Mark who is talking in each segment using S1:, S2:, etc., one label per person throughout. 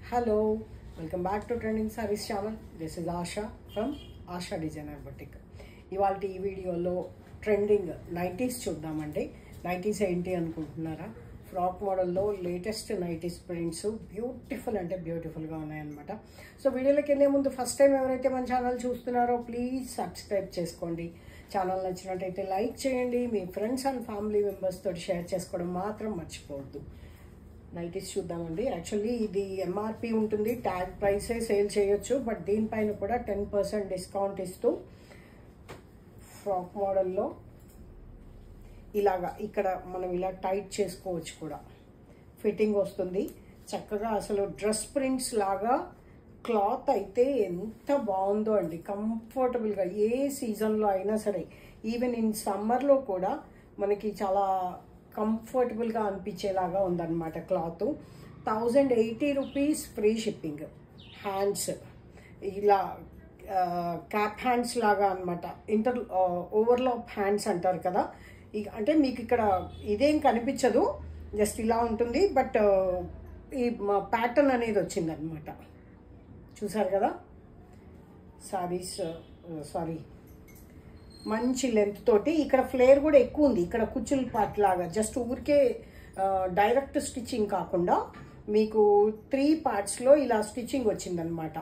S1: Hello, welcome back to Trending Sarees channel. This is Asha from Asha Designer Boutique. ఇవాల్టి ఈ వీడియోలో trending nighties చూద్దామండి. Nighties ఏంటి అనుకుంటున్నారా? ఫ్రాక్ మోడల్లో లేటెస్ట్ నైటీస్ ప్రింట్స్ బ్యూటిఫుల్ అంటే బ్యూటిఫుల్గా ఉన్నాయన్నమాట. సో వీడియోలోకి వెళ్ళే ముందు ఫస్ట్ టైం ఎవరైతే మన ఛానల్ చూస్తున్నారో ప్లీజ్ సబ్స్క్రైబ్ చేసుకోండి. ఛానల్ నచ్చినట్టయితే లైక్ చేయండి. మీ ఫ్రెండ్స్ అండ్ ఫ్యామిలీ మెంబర్స్ తోటి షేర్ చేసుకోవడం మాత్రం మర్చిపోవద్దు. నైటీస్ చూద్దామండి. యాక్చువల్లీ ఇది ఎంఆర్పి ఉంటుంది, ట్యాగ్ ప్రైసే సేల్ చేయొచ్చు, బట్ దీనిపైన కూడా 10% డిస్కౌంట్ ఇస్తూ ఫ్రాక్ మోడల్లో ఇలాగా ఇక్కడ మనం ఇలా టైట్ చేసుకోవచ్చు కూడా. ఫిట్టింగ్ వస్తుంది చక్కగా. అసలు డ్రెస్ ప్రింట్స్ లాగా క్లాత్ అయితే ఎంత బాగుందో అండి. కంఫర్టబుల్గా ఏ సీజన్లో అయినా సరే, ఈవెన్ ఇన్ సమ్మర్లో కూడా మనకి చాలా కంఫర్టబుల్గా అనిపించేలాగా ఉందన్నమాట cloth. 1080 rupees free shipping. Hands ఇలా క్యాప్ హ్యాండ్స్ లాగా అనమాట. ఓవర్లాప్ హ్యాండ్స్ అంటారు కదా. అంటే మీకు ఇక్కడ ఇదేం కనిపించదు, జస్ట్ ఇలా ఉంటుంది, బట్ ఈ ప్యాటర్న్ అనేది వచ్చిందనమాట. చూసారు కదా. సారీస్ మంచి లెంత్ తోటి ఇక్కడ ఫ్లేర్ కూడా ఎక్కువ ఉంది. ఇక్కడ కుచ్చుల పార్ట్ లాగా జస్ట్ ఊరికే డైరెక్ట్ స్టిచ్చింగ్ కాకుండా మీకు 3 పార్ట్స్లో ఇలా స్టిచ్చింగ్ వచ్చిందనమాట.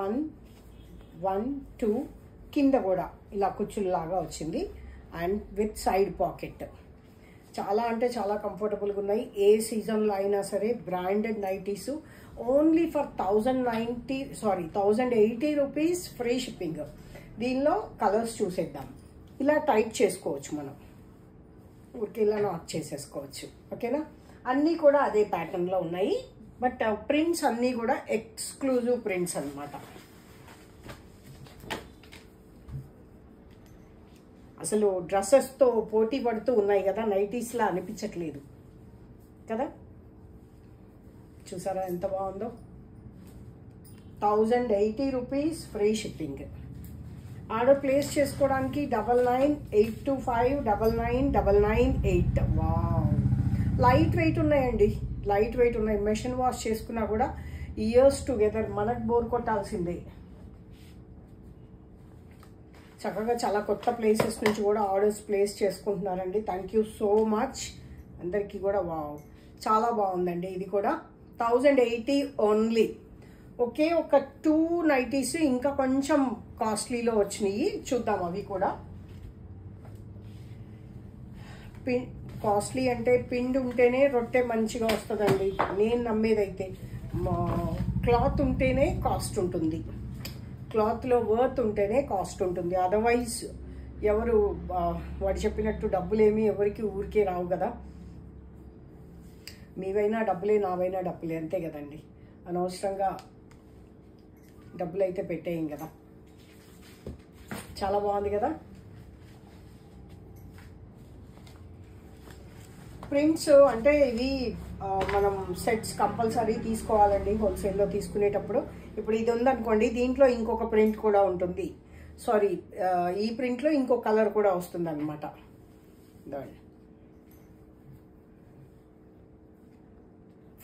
S1: 1, 2 కింద కూడా ఇలా కుచ్చుల్లాగా వచ్చింది అండ్ విత్ సైడ్ పాకెట్. చాలా అంటే చాలా కంఫర్టబుల్గా ఉన్నాయి. ఏ సీజన్లో అయినా సరే branded nighties only for 1080 rupees free shipping. దీనిలో కలర్స్ చూసేద్దాం. ఇలా టైట్ చేసుకోవచ్చు మనం, ఊరికి ఇలా నాట్ చేసేసుకోవచ్చు. ఓకేనా. అన్నీ కూడా అదే ప్యాటర్న్లో ఉన్నాయి, బట్ ప్రింట్స్ అన్నీ కూడా ఎక్స్క్లూజివ్ ప్రింట్స్ అన్నమాట. అసలు డ్రెస్సెస్తో పోటీ పడుతూ ఉన్నాయి కదా, నైటీస్లా అనిపించట్లేదు కదా. చూసారా ఎంత బాగుందో. 1080 rupees free shipping. Order place చేసుకోవడానికి 9982599998. వావ్, లైట్ వెయిట్ ఉన్నాయండి, లైట్ వెయిట్ ఉన్నాయి. మెషిన్ వాష్ చేసుకున్నా కూడా ఇయర్స్ టుగెదర్ మనకు బోర్ కొట్టాల్సిందే. చక్కగా చాలా కొత్త ప్లేసెస్ నుంచి కూడా ఆర్డర్స్ ప్లేస్ చేసుకుంటున్నారండి. థ్యాంక్ యూ సో మచ్ అందరికీ కూడా. వావ్, చాలా బాగుందండి. ఇది కూడా 1080 ఓన్లీ. ఒకే ఒక 2 నైటీస్ ఇంకా కొంచెం కాస్ట్లీలో వచ్చినాయి, చూద్దాం అవి కూడా. కాస్ట్లీ అంటే పిండి ఉంటేనే రొట్టె మంచిగా వస్తుందండి. నేను నమ్మేదైతే క్లాత్ ఉంటేనే కాస్ట్ ఉంటుంది, క్లాత్లో వర్త్ ఉంటేనే కాస్ట్ ఉంటుంది. అదర్వైజ్ ఎవరు వాడు చెప్పినట్టు డబ్బులేమి ఎవరికి ఊరికే రావు కదా. మీవైనా డబ్బులే, నావైనా డబ్బులే, అంతే కదండి. అనవసరంగా డబ్బులు అయితే పెట్టేయం కదా. చాలా బాగుంది కదా. ప్రింట్స్ అంటే ఇవి మనం సెట్స్ కంపల్సరీ తీసుకోవాలండి హోల్సేల్లో తీసుకునేటప్పుడు. ఇప్పుడు ఇది ఉందనుకోండి, దీంట్లో ఇంకొక ప్రింట్ కూడా ఉంటుంది. సారీ, ఈ ప్రింట్లో ఇంకో కలర్ కూడా వస్తుంది అనమాట.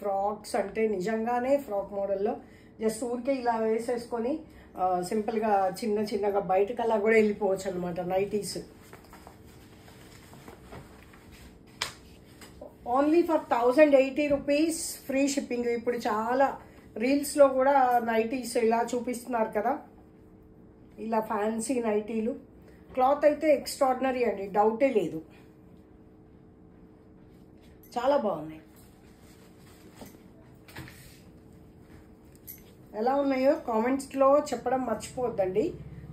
S1: ఫ్రాక్స్ అంటే నిజంగానే ఫ్రాక్ మోడల్లో జస్ట్ ఊరికే ఇలా వేసేసుకొని సింపుల్గా చిన్నగా బయటకల్లా కూడా వెళ్ళిపోవచ్చు అనమాట nighties. Only for 1080 rupees free shipping. ఇప్పుడు చాలా రీల్స్లో కూడా నైటీస్ ఇలా చూపిస్తున్నారు కదా, ఇలా ఫ్యాన్సీ నైటీలు. క్లాత్ అయితే ఎక్స్ట్రాడినరీ అండి, డౌటే లేదు. చాలా బాగున్నాయి. ఎలా ఉన్నాయో కామెంట్స్లో చెప్పడం మర్చిపోవద్దండి.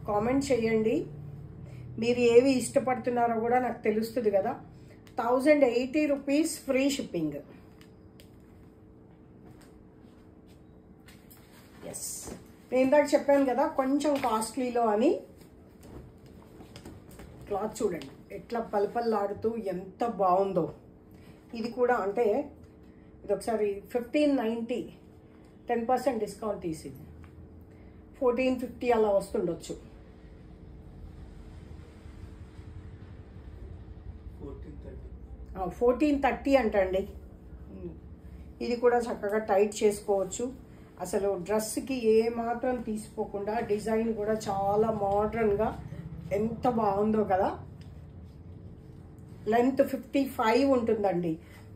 S1: కామెంట్ చేయండి. మీరు ఏవి ఇష్టపడుతున్నారో కూడా నాకు తెలుస్తుంది కదా. 1080 రూపీస్ ఫ్రీ షిప్పింగ్. ఎస్, నేను ఇందాక చెప్పాను కదా కొంచెం కాస్ట్లీలో అని. క్లాత్ చూడండి ఎట్లా పల్పల్లాడుతూ ఎంత బాగుందో. ఇది కూడా అంటే ఇది ఒకసారి 1590 10% డిస్కౌంట్ తీసింది. 1450 అలా వస్తుండొచ్చు. 1430 అంటండి. ఇది కూడా చక్కగా టైట్ చేసుకోవచ్చు. అసలు డ్రెస్కి ఏ మాత్రం తీసిపోకుండా డిజైన్ కూడా చాలా మోడ్రన్గా ఎంత బాగుందో కదా. లెంత్ 55 ఉంటుందండి.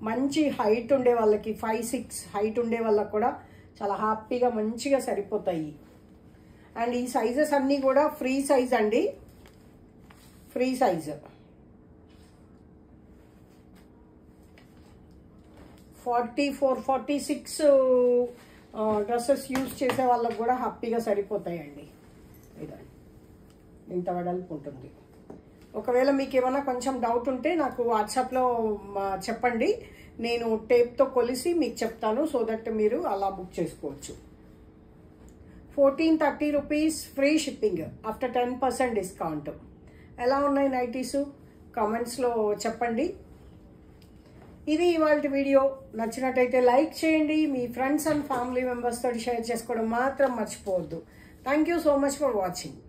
S1: మంచి హైట్ ఉండే వాళ్ళకి 5'6" హైట్ ఉండే వాళ్ళకి కూడా చాలా హ్యాపీగా మంచిగా సరిపోతాయి. అండ్ ఈ సైజెస్ అన్నీ కూడా ఫ్రీ సైజ్ అండి, ఫ్రీ సైజ్. 44, 46 డ్రెస్సెస్ యూజ్ చేసే వాళ్ళకి కూడా హ్యాపీగా సరిపోతాయండి. ఇదండి ఇంత వెడల్పు ఉంటుంది. ఒకవేళ మీకు ఏమైనా కొంచెం డౌట్ ఉంటే నాకు వాట్సాప్లో చెప్పండి, నేను టేప్తో కొలిసి మీకు చెప్తాను. సో దట్ మీరు అలా బుక్ చేసుకోవచ్చు. 1430 rupees free shipping after 10% discount. ఎలా ఉన్నాయి నైటీసు కామెంట్స్లో చెప్పండి. ఇది ఇవాళ వీడియో. నచ్చినట్టయితే లైక్ చేయండి. మీ ఫ్రెండ్స్ అండ్ ఫ్యామిలీ మెంబర్స్ తోటి షేర్ చేసుకోవడం మాత్రం మర్చిపోవద్దు. Thank you so much for watching.